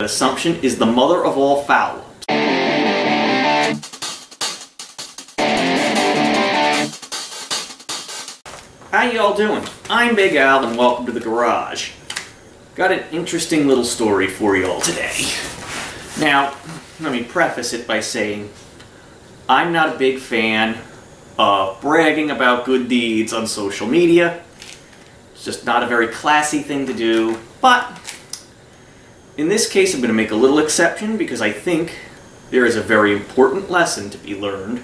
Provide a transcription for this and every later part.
Assumption is the mother of all foul. How y'all doing? I'm Big Al and welcome to the garage. Got an interesting little story for y'all today. Now, let me preface it by saying I'm not a big fan of bragging about good deeds on social media. It's just not a very classy thing to do, but in this case I'm going to make a little exception because I think there is a very important lesson to be learned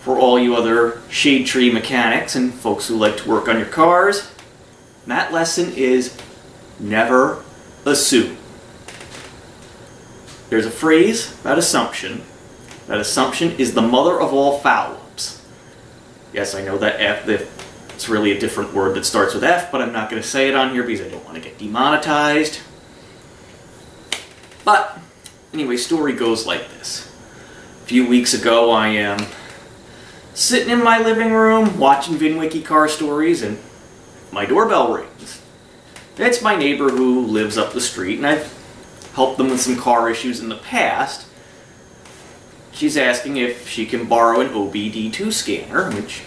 for all you other shade tree mechanics and folks who like to work on your cars. And that lesson is never assume. There's a phrase about assumption. That assumption is the mother of all foul-ups. Yes, I know that it's really a different word that starts with F, but I'm not going to say it on here because I don't want to get demonetized. But anyway, story goes like this. A few weeks ago I am sitting in my living room watching VinWiki car stories and my doorbell rings. It's my neighbor who lives up the street and I've helped them with some car issues in the past. She's asking if she can borrow an OBD2 scanner, which,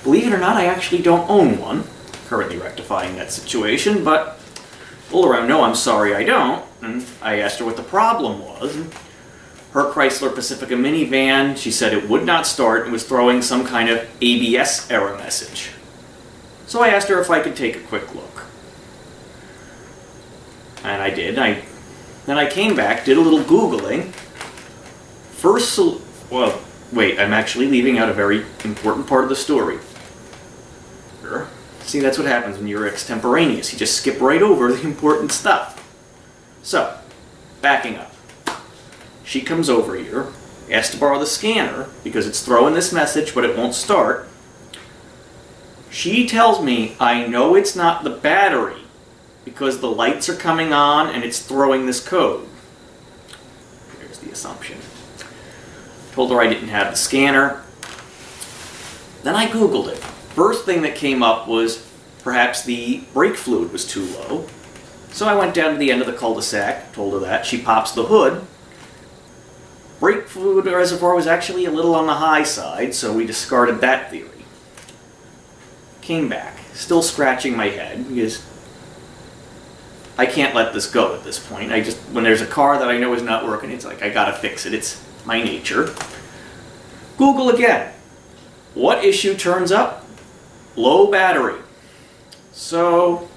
believe it or not, I actually don't own one. Currently rectifying that situation, but all around no, I'm sorry I don't. And I asked her what the problem was. And her Chrysler Pacifica minivan, she said it would not start and was throwing some kind of ABS error message. So I asked her if I could take a quick look. And I did. Then I came back, did a little Googling. Well, wait, I'm actually leaving out a very important part of the story. See, that's what happens when you're extemporaneous. You just skip right over the important stuff. So, backing up. She comes over here, asks to borrow the scanner because it's throwing this message but it won't start. She tells me I know it's not the battery because the lights are coming on and it's throwing this code. There's the assumption. Told her I didn't have the scanner. Then I Googled it. First thing that came up was perhaps the brake fluid was too low. So I went down to the end of the cul-de-sac, told her that. She pops the hood. Brake fluid reservoir was actually a little on the high side, so we discarded that theory. Came back, still scratching my head, because I can't let this go at this point. When there's a car that I know is not working, it's like, I gotta fix it. It's my nature. Google again. What issue turns up? Low battery. So,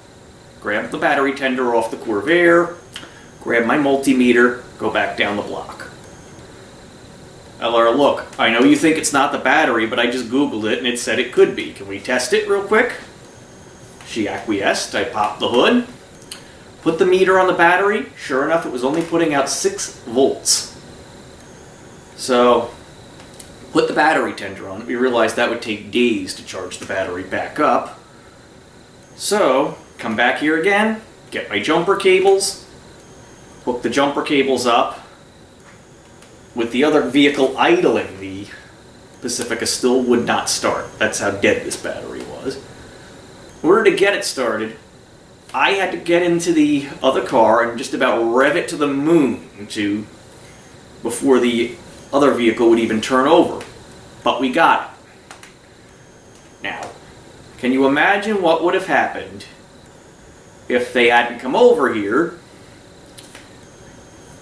grab the battery tender off the Corvair, grab my multimeter, go back down the block. I let her, look, I know you think it's not the battery, but I just Googled it and it said it could be. Can we test it real quick? She acquiesced. I popped the hood, put the meter on the battery. Sure enough, it was only putting out 6 volts. So, put the battery tender on it. We realized that would take days to charge the battery back up. So, come back here again, get my jumper cables, hook the jumper cables up. With the other vehicle idling, the Pacifica still would not start. That's how dead this battery was. In order to get it started, I had to get into the other car and just about rev it to the moon before the other vehicle would even turn over. But we got it. Now, can you imagine what would have happened if they hadn't come over here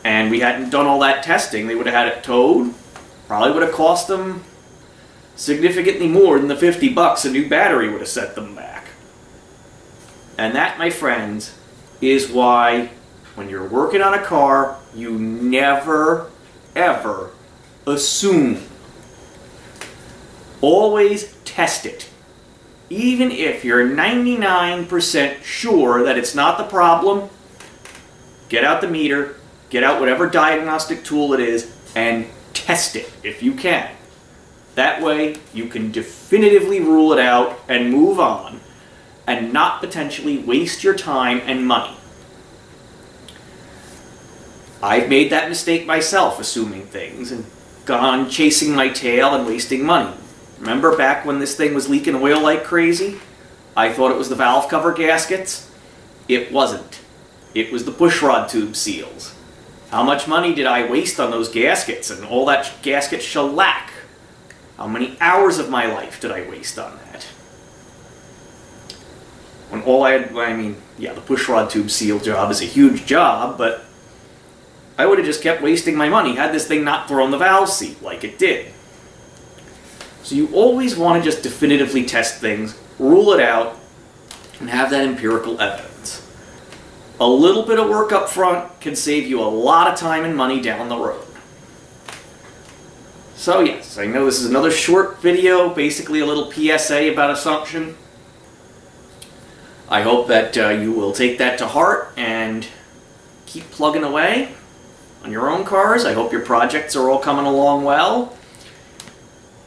and we hadn't done all that testing? They would have had it towed. Probably would have cost them significantly more than the 50 bucks a new battery would have set them back. And that, my friends, is why when you're working on a car, you never, ever assume. Always test it. Even if you're 99% sure that it's not the problem, get out the meter, get out whatever diagnostic tool it is, and test it if you can. That way you can definitively rule it out and move on and not potentially waste your time and money. I've made that mistake myself, assuming things and gone chasing my tail and wasting money. Remember back when this thing was leaking oil like crazy? I thought it was the valve cover gaskets. It wasn't. It was the pushrod tube seals. How much money did I waste on those gaskets and all that gasket shellac? How many hours of my life did I waste on that? When all I had, I mean, yeah, the pushrod tube seal job is a huge job, but I would have just kept wasting my money had this thing not thrown the valve seat like it did. So you always want to just definitively test things, rule it out, and have that empirical evidence. A little bit of work up front can save you a lot of time and money down the road. So yes, I know this is another short video, basically a little PSA about assumption. I hope that you will take that to heart and keep plugging away on your own cars. I hope your projects are all coming along well.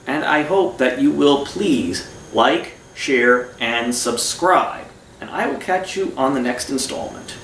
And I hope that you will please like, share, and subscribe. And I will catch you on the next installment.